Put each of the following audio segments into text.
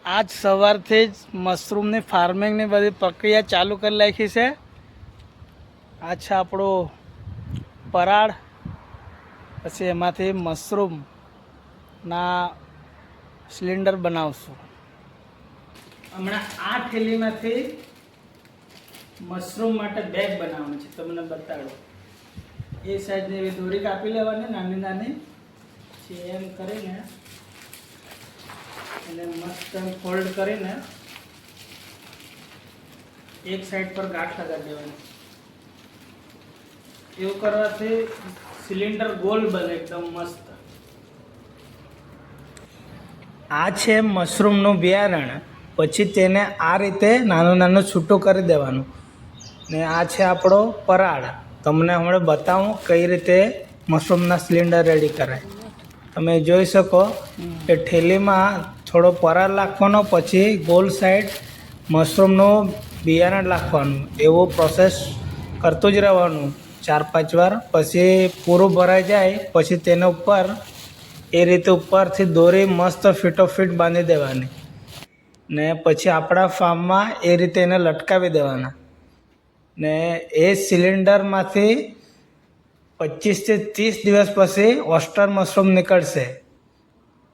આજ સવારથી જ મશરૂમની ફાર્મિંગની બધી પ્રક્રિયા ચાલુ કરી નાખી છે. આ છે આપણો પરાળ, પછી એમાંથી મશરૂમના સિલિન્ડર બનાવશું. હમણાં આ થેલીમાંથી મશરૂમ માટે બેગ બનાવવાનું છે, તમને બતાડો. એ સાઈડની એવી દોરી કાપી લેવાની નાની નાની, પછી એમ કરીને એને મસ્ત ફોલ્ડ કરીને એક સાઈડ પર ગાંઠ લગાવી દેવાની. એવું કરવાથી સિલિન્ડર ગોલ બને એકદમ મસ્ત. આ છે મશરૂમનું બિયારણ. પછી તેને આ રીતે નાનું નાનું છૂટું કરી દેવાનું. ને આ છે આપણો પરાળ. તમને હમણાં બતાવું કઈ રીતે મશરૂમના સિલિન્ડર રેડી કરાય. તમે જોઈ શકો કે થેલીમાં થોડો પરાળ નાખવાનો, પછી ગોલ સાઈડ મશરૂમનું બિયારણ નાખવાનું. એવો પ્રોસેસ કરતું જ રહેવાનું 4-5 વાર. પછી પૂરું ભરાઈ જાય પછી તેના ઉપર એ રીતે ઉપરથી દોરી મસ્ત ફિટોફિટ બાંધી દેવાની. ને પછી આપણા ફાર્મમાં એ રીતે એને લટકાવી દેવાના. ને એ સિલિન્ડરમાંથી 25 થી 30 દિવસ પછી ઓસ્ટર મશરૂમ નીકળશે.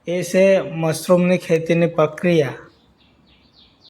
એ છે મશરૂમની ખેતીની પ્રક્રિયા.